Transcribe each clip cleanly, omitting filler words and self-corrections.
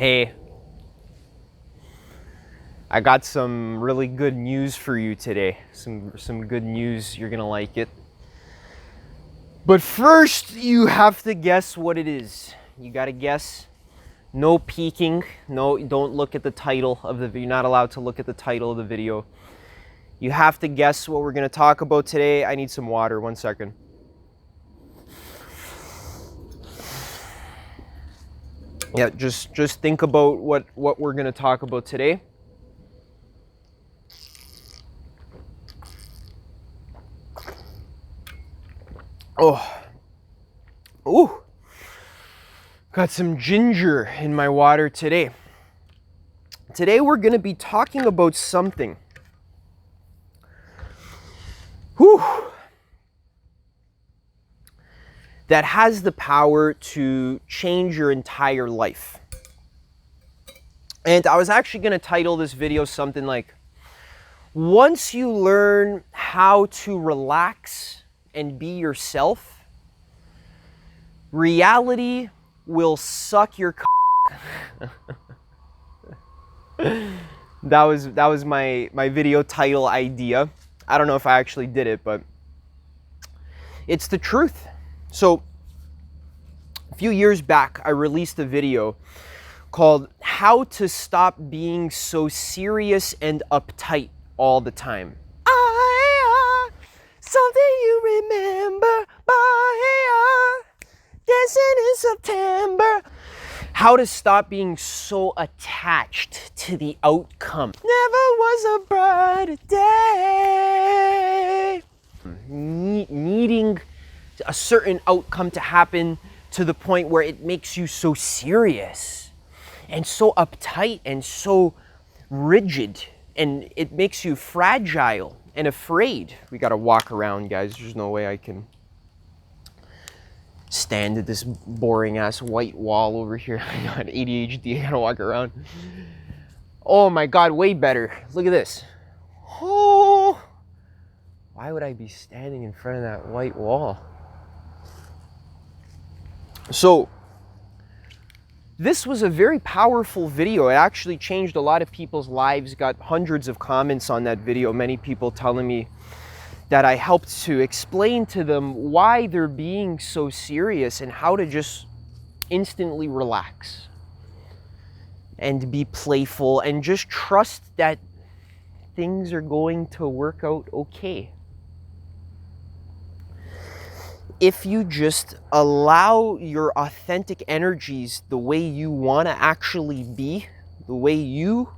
Hey, I got some really good news for you today. Some good news, you're gonna like it. But first, you have to guess what it is. You gotta guess. No peeking. No, don't look at the title of the video. You're not allowed to look at the title of the video. You have to guess what we're gonna talk about today. I need some water, 1 second. Yeah, just think about what we're gonna talk about today. Ooh, got some ginger in my water today. Today we're gonna be talking about something. That has the power to change your entire life. And I was actually gonna title this video something like, once you learn how to relax and be yourself, reality will suck your That was my video title idea. I don't know if I actually did it, but it's the truth. So a few years back, I released a video called How to Stop Being So Serious and Uptight All the Time. Something you remember, dancing in September. How to stop being so attached to the outcome. Never was a brighter day. Needing a certain outcome to happen to the point where it makes you so serious and so uptight and so rigid, and it makes you fragile and afraid. We gotta walk around, guys. There's no way I can stand at this boring ass white wall over here. I got ADHD, I gotta walk around. Oh my God, way better. Look at this. Oh, why would I be standing in front of that white wall? So, this was a very powerful video. It actually changed a lot of people's lives. Got hundreds of comments on that video. Many people telling me that I helped to explain to them why they're being so serious and how to just instantly relax and be playful and just trust that things are going to work out okay. If you just allow your authentic energies the way you want to actually be, the way you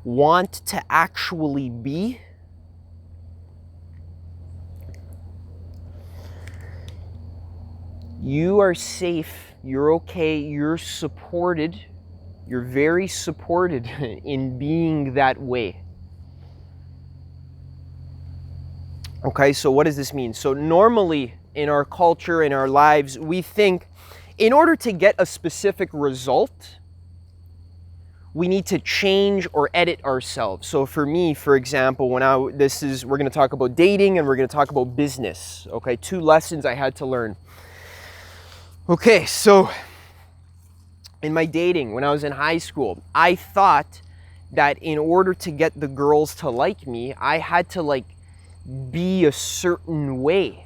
want to actually be, you are safe, you're okay, you're supported, you're very supported in being that way. Okay, so what does this mean? So normally in our culture, in our lives, we think in order to get a specific result, we need to change or edit ourselves. So for me, for example, we're gonna talk about dating and we're gonna talk about business. Okay, 2 lessons I had to learn. Okay, so in my dating, when I was in high school, I thought that in order to get the girls to like me, I had to be a certain way.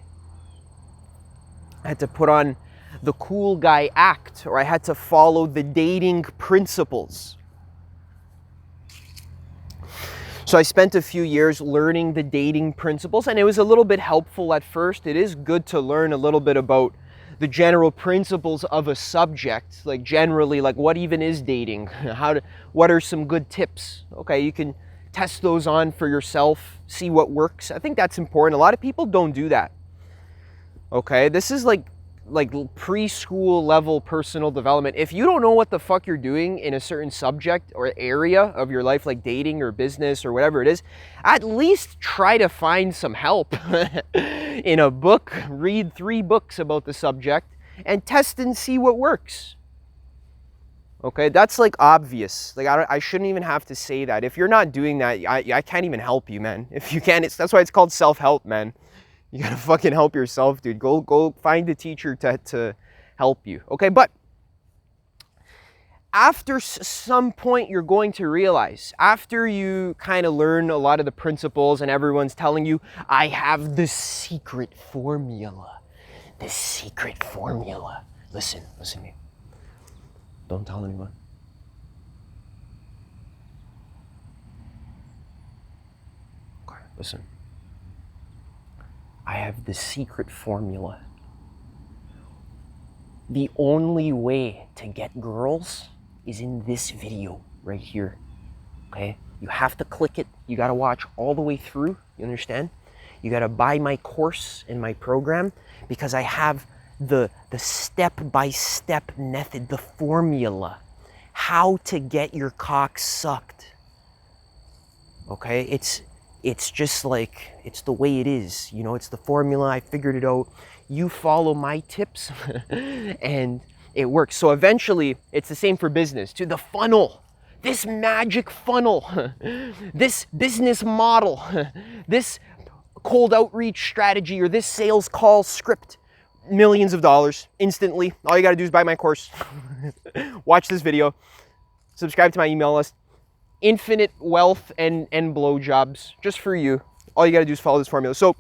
I had to put on the cool guy act, or I had to follow the dating principles. So I spent a few years learning the dating principles, and it was a little bit helpful at first. It is good to learn a little bit about the general principles of a subject, generally, what even is dating? What are some good tips? Okay, you can test those on for yourself, see what works. I think that's important. A lot of people don't do that. Okay, this is like preschool level personal development. If you don't know what the fuck you're doing in a certain subject or area of your life, like dating or business or whatever it is, at least try to find some help in a book. Read 3 books about the subject and test and see what works. Okay, that's obvious. I shouldn't even have to say that. If you're not doing that, I can't even help you, man. If you can, that's why it's called self-help, man. You gotta fucking help yourself, dude. Go find a teacher to help you. Okay, but after some point, you're going to realize, after you kind of learn a lot of the principles and everyone's telling you, I have the secret formula. The secret formula. Listen to me. Don't tell anyone. Okay, listen. I have the secret formula. The only way to get girls is in this video right here, okay? You have to click it. You gotta watch all the way through, you understand? You gotta buy my course and my program because I have the step-by-step method, the formula, how to get your cock sucked, okay? It's just like, it's the way it is, you know, it's the formula. I figured it out. You follow my tips and it works. So eventually, it's the same for business too. The funnel, this magic funnel, this business model, this cold outreach strategy, or this sales call script, millions of dollars instantly. All you gotta do is buy my course, watch this video, subscribe to my email list. Infinite wealth and blowjobs just for you. All you gotta do is follow this formula. So,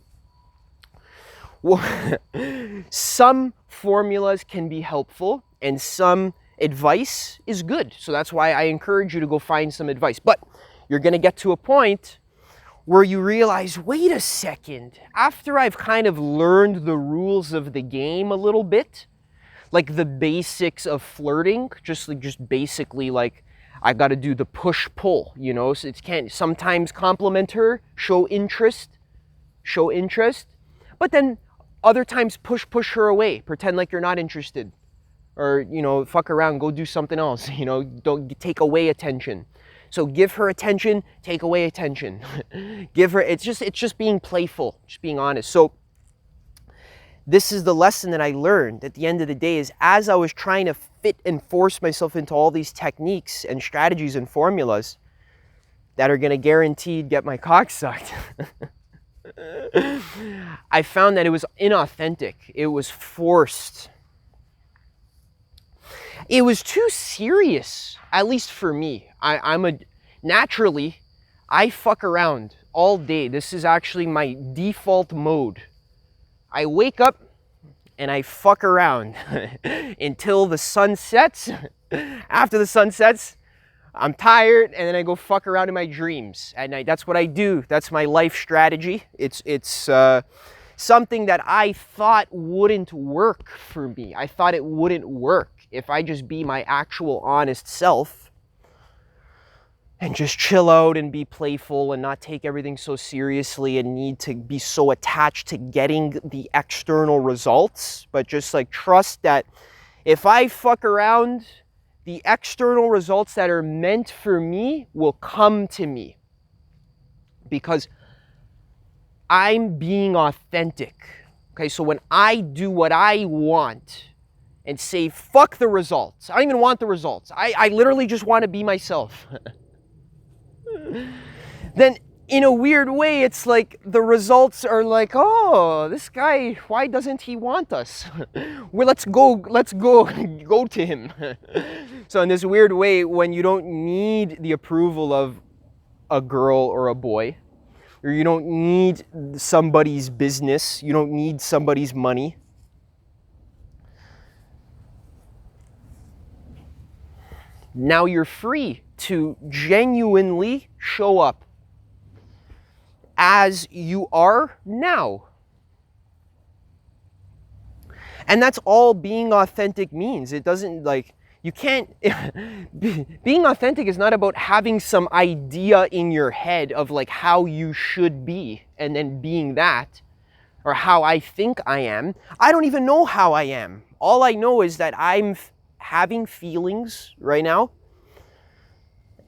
some formulas can be helpful and some advice is good. So that's why I encourage you to go find some advice. But you're gonna get to a point where you realize, wait a second, after I've kind of learned the rules of the game a little bit, like the basics of flirting, just basically like, I got to do the push-pull, you know, so it can't sometimes compliment her, show interest, but then other times push her away, pretend like you're not interested, or, you know, fuck around, go do something else, you know, don't take away attention. So give her attention, take away attention. Give her, it's just being playful, just being honest. So this is the lesson that I learned at the end of the day, is as I was trying to fit and force myself into all these techniques and strategies and formulas that are going to guaranteed get my cock sucked, I found that it was inauthentic. It was forced. It was too serious, at least for me. Naturally, I fuck around all day. This is actually my default mode. I wake up and I fuck around until the sun sets. After the sun sets, I'm tired, and then I go fuck around in my dreams at night. That's what I do. That's my life strategy. It's something that I thought wouldn't work for me. I thought it wouldn't work if I just be my actual honest self and just chill out and be playful and not take everything so seriously and need to be so attached to getting the external results, but just like trust that if I fuck around, the external results that are meant for me will come to me because I'm being authentic. Okay, so when I do what I want and say, fuck the results, I don't even want the results. I literally just want to be myself. Then in a weird way, it's like the results are like, oh, this guy, why doesn't he want us? Well, let's go to him. So in this weird way, when you don't need the approval of a girl or a boy, or you don't need somebody's business, you don't need somebody's money, now you're free to genuinely show up as you are now. And that's all being authentic means. It doesn't, like, you can't, being authentic is not about having some idea in your head of like how you should be and then being that, or how I think I am. I don't even know how I am. All I know is that I'm having feelings right now,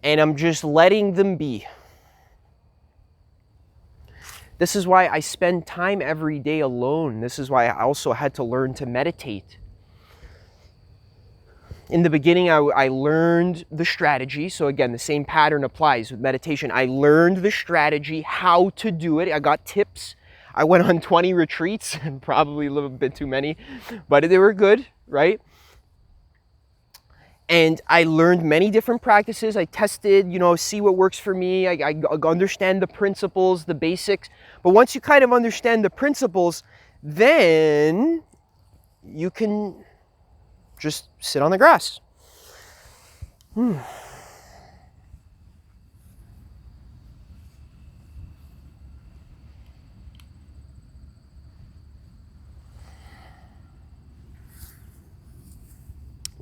and I'm just letting them be. This is why I spend time every day alone. This is why I also had to learn to meditate. In the beginning, I learned the strategy. So again, the same pattern applies with meditation. I learned the strategy, how to do it. I got tips. I went on 20 retreats, and probably a little bit too many, but they were good, right? And I learned many different practices. I tested, see what works for me. I understand the principles, the basics. But once you kind of understand the principles, then you can just sit on the grass. You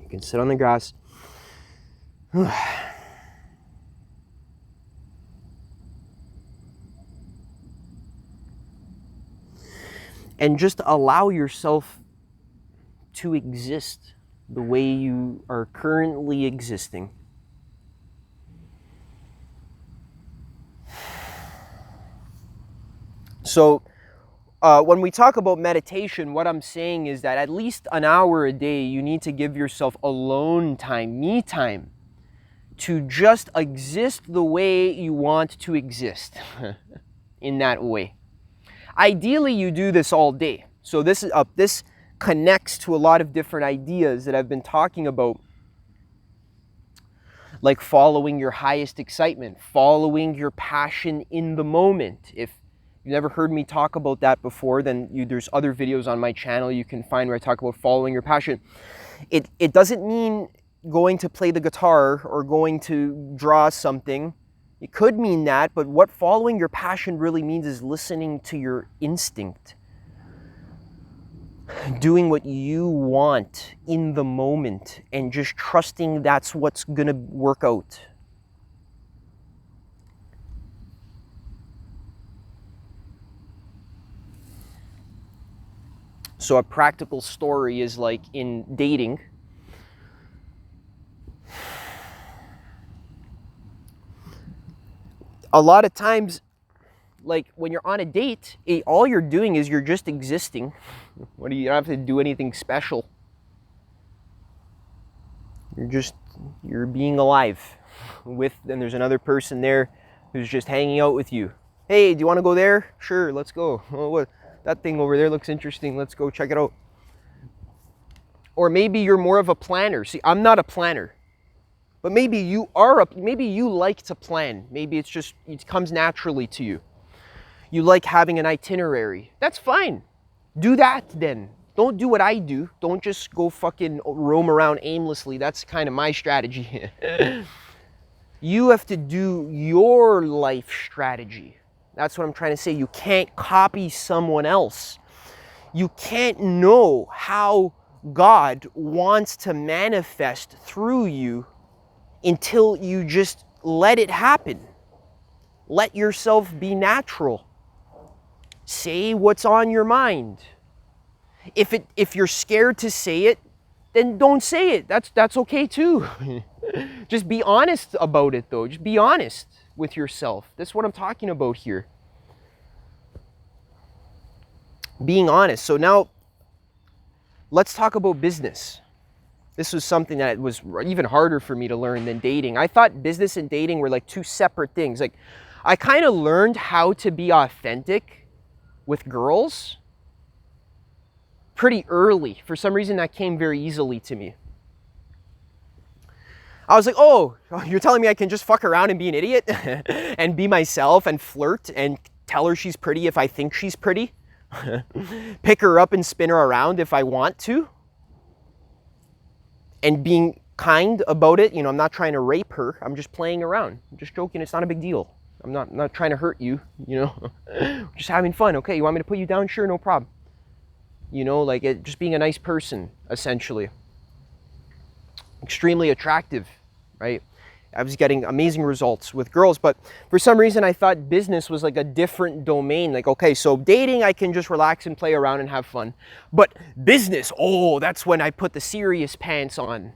can sit on the grass. And just allow yourself to exist the way you are currently existing. So, when we talk about meditation, what I'm saying is that at least an hour a day, you need to give yourself alone time, me time, to just exist the way you want to exist in that way. Ideally, you do this all day. So this connects to a lot of different ideas that I've been talking about, like following your highest excitement, following your passion in the moment. If you've never heard me talk about that before, then there's other videos on my channel you can find where I talk about following your passion. It doesn't mean going to play the guitar or going to draw something. It could mean that, but what following your passion really means is listening to your instinct. Doing what you want in the moment and just trusting that's what's gonna work out. So a practical story is like in dating. A lot of times, like when you're on a date, all you're doing is you're just existing. You don't have to do anything special. You're being alive and there's another person there who's just hanging out with you. Hey, do you want to go there? Sure, let's go. Oh, what? That thing over there looks interesting. Let's go check it out. Or maybe you're more of a planner. See, I'm not a planner. But maybe you like to plan. Maybe it comes naturally to you. You like having an itinerary. That's fine. Do that then. Don't do what I do. Don't just go fucking roam around aimlessly. That's kind of my strategy. You have to do your life strategy. That's what I'm trying to say. You can't copy someone else. You can't know how God wants to manifest through you until you just let it happen. Let yourself be natural. Say what's on your mind. If you're scared to say it, then don't say it. That's okay too. Just be honest about it though. Just be honest with yourself. That's what I'm talking about here. Being honest. So now let's talk about business. This was something that was even harder for me to learn than dating. I thought business and dating were like two separate things. Like, I kind of learned how to be authentic with girls pretty early. For some reason, that came very easily to me. I was like, oh, you're telling me I can just fuck around and be an idiot and be myself and flirt and tell her she's pretty if I think she's pretty? Pick her up and spin her around if I want to? And being kind about it, I'm not trying to rape her. I'm just playing around. I'm just joking. It's not a big deal. I'm not trying to hurt you, just having fun. Okay, you want me to put you down? Sure, no problem. Just being a nice person, essentially. Extremely attractive, right? I was getting amazing results with girls, but for some reason I thought business was like a different domain. Like, okay, so dating, I can just relax and play around and have fun. But business, that's when I put the serious pants on,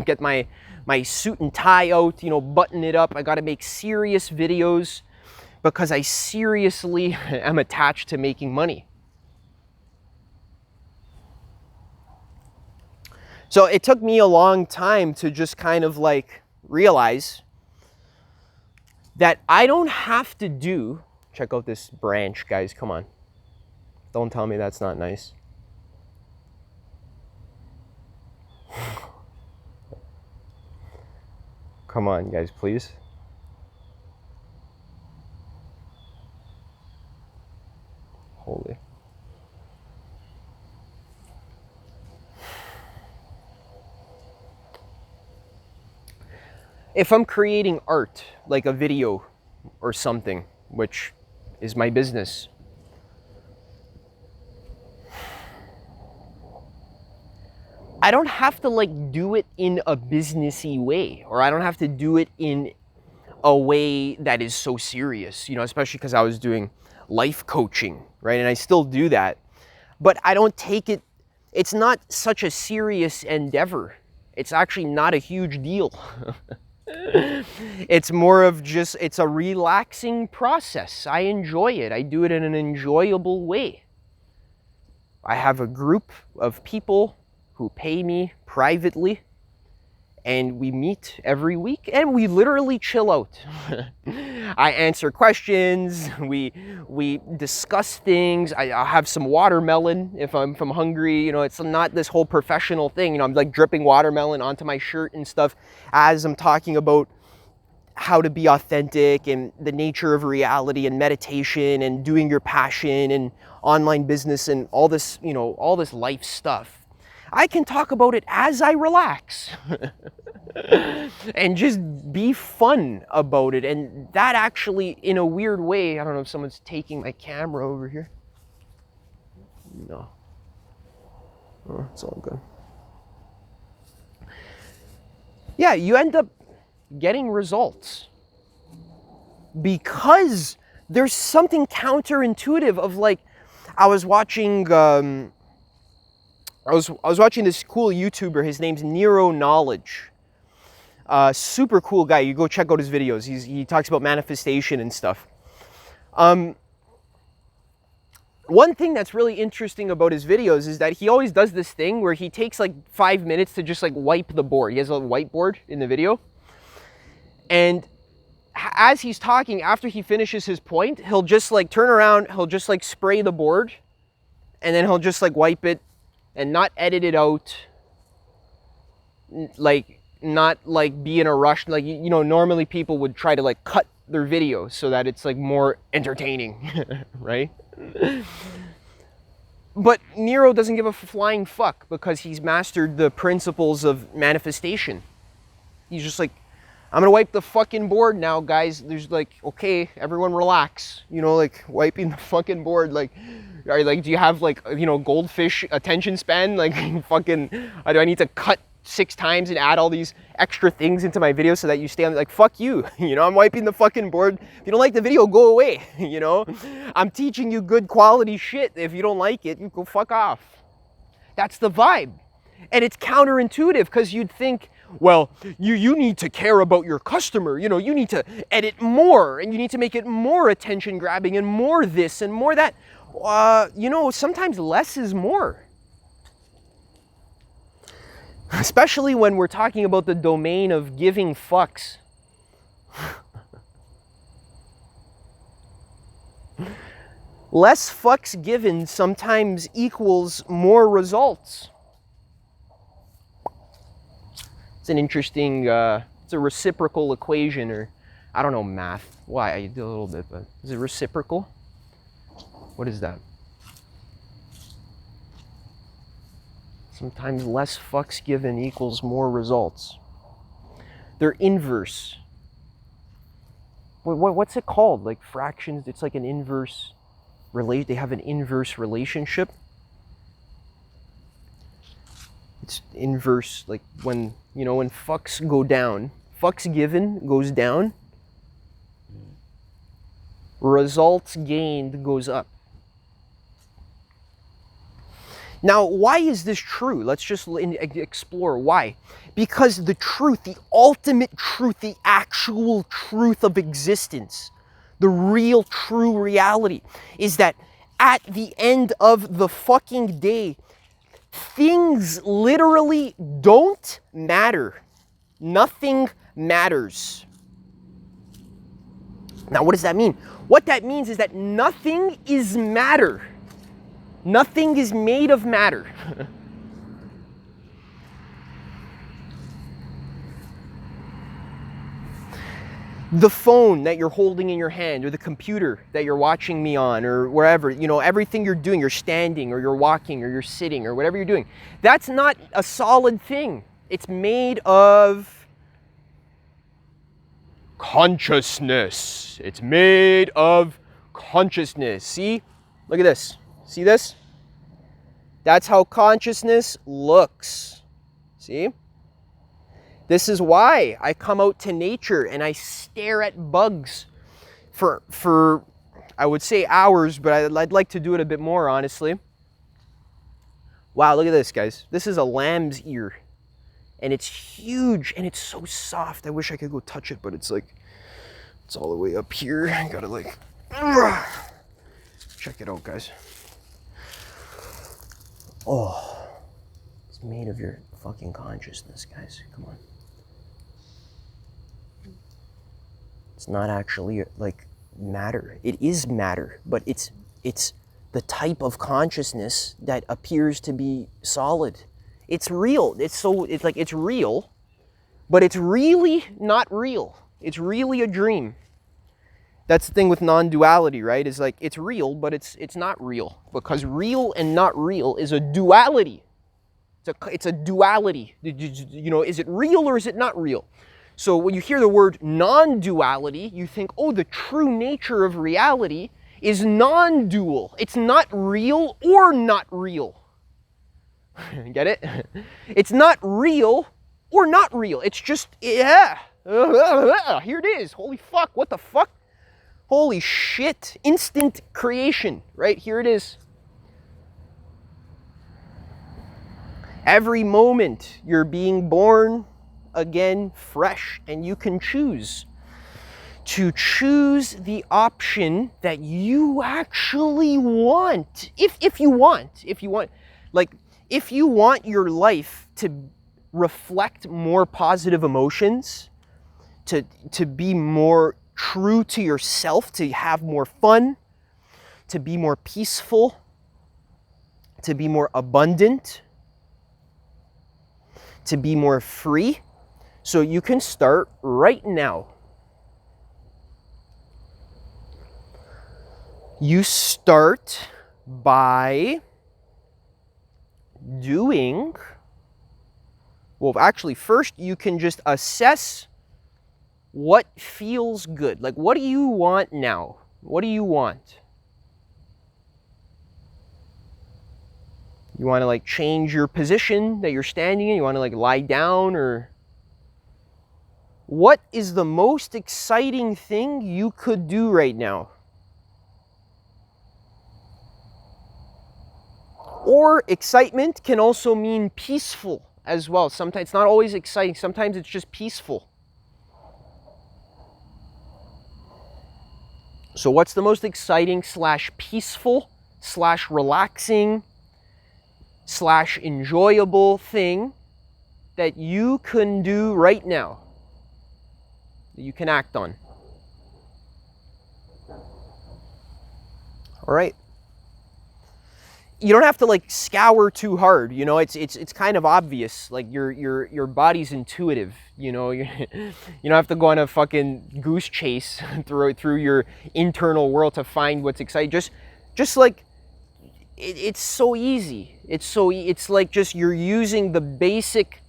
get my suit and tie out, button it up. I got to make serious videos because I seriously am attached to making money. So it took me a long time to just kind of like realize that I don't have to do, check out this branch, guys, come on. Don't tell me that's not nice. Come on, guys, please. Holy. If I'm creating art, like a video or something, which is my business, I don't have to like do it in a businessy way, or I don't have to do it in a way that is so serious, you know, especially because I was doing life coaching, right? And I still do that, but I don't take it, it's not such a serious endeavor. It's actually not a huge deal. It's more of just, it's a relaxing process. I enjoy it. I do it in an enjoyable way. I have a group of people who pay me privately, and we meet every week and we literally chill out. I answer questions, we discuss things. I'll have some watermelon if I'm hungry. You know, it's not this whole professional thing. You know, I'm like dripping watermelon onto my shirt and stuff as I'm talking about how to be authentic and the nature of reality and meditation and doing your passion and online business and all this, you know, all this life stuff. I can talk about it as I relax and just be fun about it. And that actually, in a weird way, I don't know if someone's taking my camera over here. No. Oh, it's all good. Yeah, you end up getting results because there's something counterintuitive of like, I was watching I was watching this cool YouTuber. His name's Nero Knowledge. Super cool guy. You go check out his videos. He talks about manifestation and stuff. One thing that's really interesting about his videos is that he always does this thing where he takes like 5 minutes to just like wipe the board. He has a whiteboard in the video. And as he's talking, after he finishes his point, he'll just like turn around, he'll just like spray the board, and then he'll just like wipe it and not edit it out, like not like be in a rush. Like, you know, normally people would try to like cut their videos so that it's like more entertaining, right? But Nero doesn't give a flying fuck because he's mastered the principles of manifestation. He's just like, I'm gonna wipe the fucking board now, guys. There's like, okay, everyone relax. You know, like wiping the fucking board. Like, do you have like, you know, goldfish attention span? Like, fucking, do I need to cut 6 times and add all these extra things into my video so that you stay on? Like, fuck you. You know, I'm wiping the fucking board. If you don't like the video, go away. You know, I'm teaching you good quality shit. If you don't like it, you go fuck off. That's the vibe. And it's counterintuitive because you'd think, well, you need to care about your customer. You know, you need to edit more and you need to make it more attention grabbing and more this and more that. You know, sometimes less is more. Especially when we're talking about the domain of giving fucks. Less fucks given sometimes equals more results. It's an interesting, it's a reciprocal equation, or I don't know math. Why? I do a little bit, but is it reciprocal? What is that? Sometimes less fucks given equals more results. They're inverse. What's it called? Like fractions, it's like an inverse they have an inverse relationship. It's inverse, like when, you know, when fucks go down, fucks given goes down, results gained goes up. Now, why is this true? Let's just explore why. Because the truth, the ultimate truth, the actual truth of existence, the real true reality is that at the end of the fucking day, things literally don't matter. Nothing matters. Now, what does that mean? What that means is that nothing is matter. Nothing is made of matter. the phone that you're holding in your hand, or the computer that you're watching me on, or wherever, you know, everything you're doing, you're standing or you're walking or you're sitting or whatever you're doing, that's not a solid thing. It's made of consciousness. It's made of consciousness. See? Look at this. See this? That's how consciousness looks. See? This is why I come out to nature and I stare at bugs for I would say hours, but I'd like to do it a bit more, honestly. Wow, look at this, guys. This is a lamb's ear. And it's huge and it's so soft. I wish I could go touch it, but it's like, it's all the way up here. I gotta like, check it out, guys. Oh, it's made of your fucking consciousness, guys. Come on. It's not actually like matter. It is matter, but it's the type of consciousness that appears to be solid. It's real. It's like it's real, but it's really not real. It's really a dream. That's the thing with non-duality, right? Is like it's real, but it's not real, because real and not real is a duality. It's a duality. You know, is it real or is it not real? So when you hear the word non-duality, you think, oh, the true nature of reality is non-dual. It's not real or not real. Get it? It's not real or not real. It's just, yeah. Here it is. Holy fuck. What the fuck? Holy shit. Instant creation. Right? Here it is. Every moment you're being born again fresh, and you can choose to choose the option that you actually want. If you want, like, if you want your life to reflect more positive emotions, to be more true to yourself, to have more fun, to be more peaceful, to be more abundant, to be more free, so you can start right now. You start by doing, well, actually, first you can just assess what feels good. Like, what do you want now? What do you want? You want to like change your position that you're standing in? You want to like lie down? Or what is the most exciting thing you could do right now? Or excitement can also mean peaceful as well. Sometimes it's not always exciting. Sometimes it's just peaceful. So what's the most exciting / peaceful / relaxing / enjoyable thing that you can do right now, that you can act on? All right. You don't have to like scour too hard, you know. It's kind of obvious. Like your body's intuitive, you know. You don't have to go on a fucking goose chase through your internal world to find what's exciting. Just like it's so easy. It's like just you're using the basic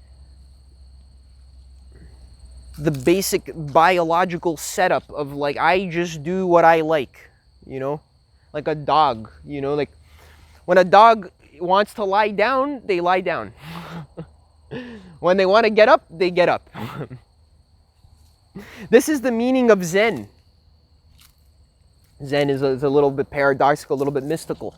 biological setup of like, I just do what I like, you know, like a dog, you know, like. When a dog wants to lie down, they lie down. When they want to get up, they get up. This is the meaning of Zen. Zen is a little bit paradoxical, a little bit mystical.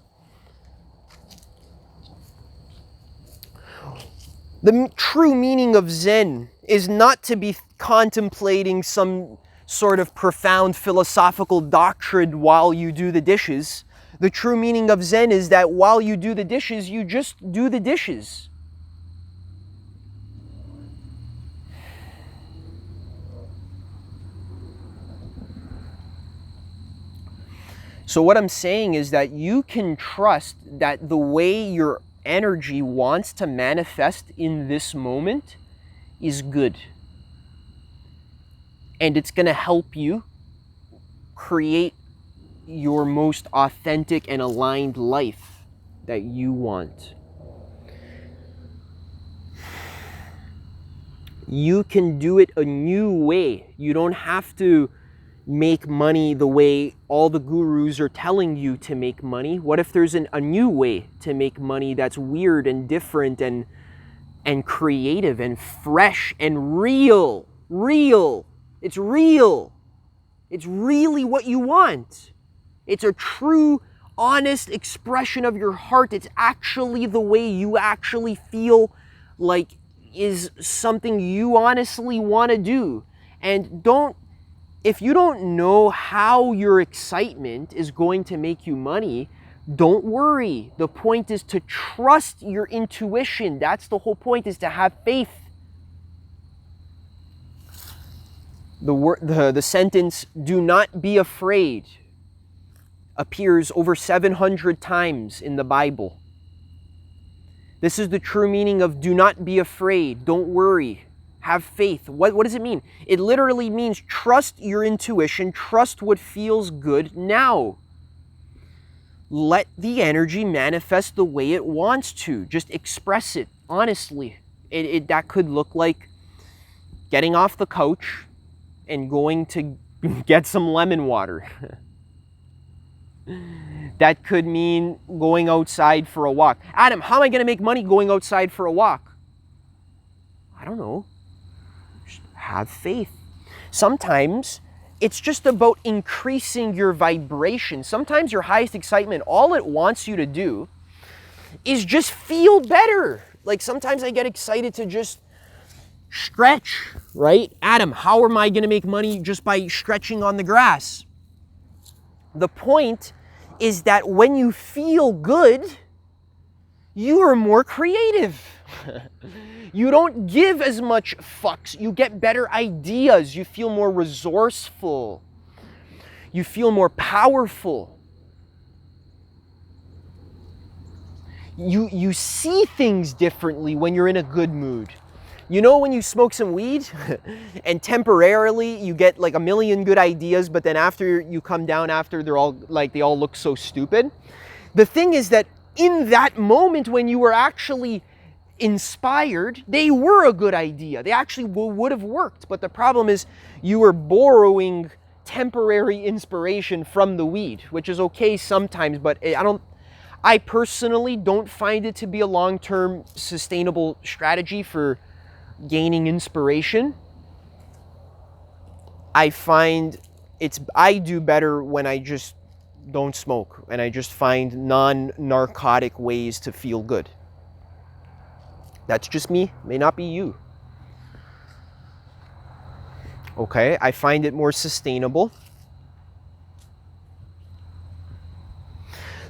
The true meaning of Zen is not to be contemplating some sort of profound philosophical doctrine while you do the dishes. The true meaning of Zen is that while you do the dishes, you just do the dishes. So what I'm saying is that you can trust that the way your energy wants to manifest in this moment is good. and it's going to help you create your most authentic and aligned life that you want. You can do it a new way. You don't have to make money the way all the gurus are telling you to make money. What if there's a new way to make money that's weird and different and creative and fresh and real? It's real. It's really what you want. It's a true, honest expression of your heart. It's actually the way you actually feel like is something you honestly want to do. And if you don't know how your excitement is going to make you money, don't worry. The point is to trust your intuition. That's the whole point, is to have faith. The sentence, "do not be afraid," appears over 700 times in the Bible. This is the true meaning of do not be afraid, don't worry, have faith. What does it mean? It literally means trust your intuition, trust what feels good now. Let the energy manifest the way it wants to. Just express it honestly. That could look like getting off the couch and going to get some lemon water. That could mean going outside for a walk. Adam, how am I going to make money going outside for a walk? I don't know. Just have faith. Sometimes it's just about increasing your vibration. Sometimes your highest excitement, all it wants you to do is just feel better. Like sometimes I get excited to just stretch, right? Adam, how am I going to make money just by stretching on the grass? The point is that when you feel good, you are more creative. You don't give as much fucks. You get better ideas. You feel more resourceful. You feel more powerful. You see things differently when you're in a good mood. You know when you smoke some weed and temporarily you get like a million good ideas, but then after you come down after, they all look so stupid? The thing is that in that moment when you were actually inspired, they were a good idea. They actually would have worked. But the problem is you were borrowing temporary inspiration from the weed, which is okay sometimes, but I personally don't find it to be a long-term sustainable strategy for gaining inspiration. I find I do better when I just don't smoke and I just find non-narcotic ways to feel good. That's just me, may not be you. Okay, I find it more sustainable.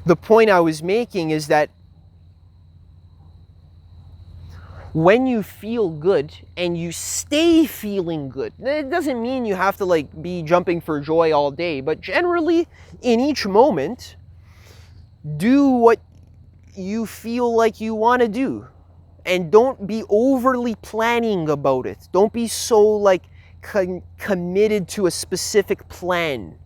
The point I was making is that when you feel good and you stay feeling good, it doesn't mean you have to be jumping for joy all day, but generally in each moment, do what you feel like you want to do. And don't be overly planning about it. Don't be so committed to a specific plan.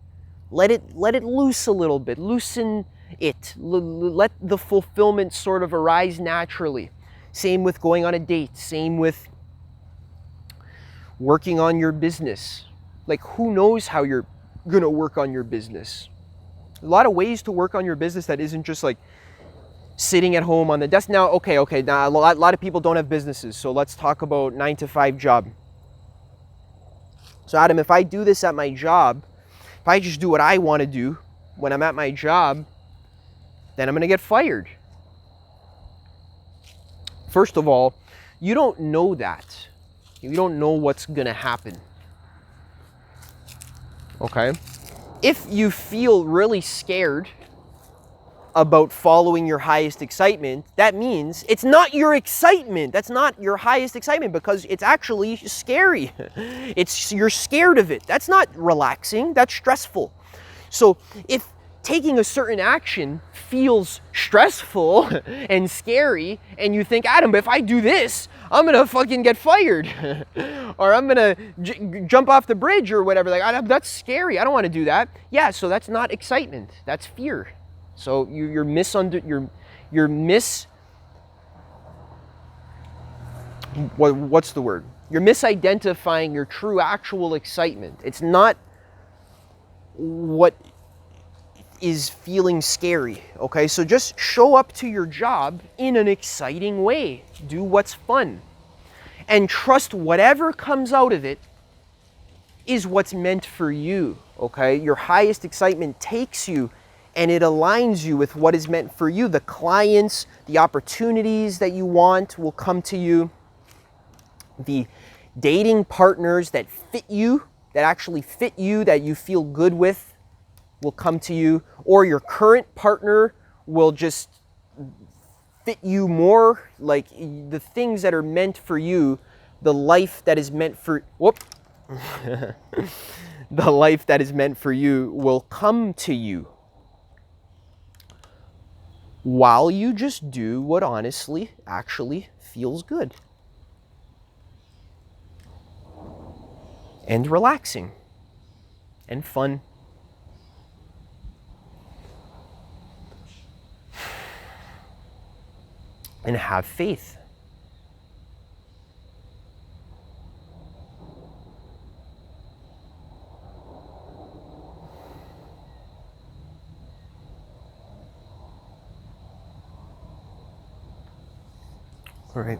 Let it loose a little bit. Loosen it. Let the fulfillment sort of arise naturally. Same with going on a date. Same with working on your business. Who knows how you're going to work on your business? A lot of ways to work on your business that isn't just sitting at home on the desk. Now, okay, now a lot of people don't have businesses, so let's talk about 9-to-5 job. So Adam, if I do this at my job, if I just do what I want to do when I'm at my job, then I'm going to get fired. First of all, you don't know that. You don't know what's going to happen. Okay? If you feel really scared about following your highest excitement, that means it's not your excitement. That's not your highest excitement because it's actually scary. You're scared of it. That's not relaxing. That's stressful. So if taking a certain action feels stressful and scary, and you think, Adam, but if I do this, I'm gonna fucking get fired, or I'm gonna jump off the bridge or whatever. Like, that's scary. I don't want to do that. Yeah, so that's not excitement. That's fear. So you're what's the word? You're misidentifying your true actual excitement. It's not what is feeling scary, okay? So just show up to your job in an exciting way. Do what's fun. And trust whatever comes out of it is what's meant for you, okay? Your highest excitement takes you and it aligns you with what is meant for you. The clients, the opportunities that you want will come to you. The dating partners that fit you, that actually fit you, that you feel good with, will come to you. Or your current partner will just fit you more. Like the things that are meant for you, the life that is meant for, the life that is meant for you will come to you, while you just do what honestly actually feels good and relaxing and fun. And have faith. All right.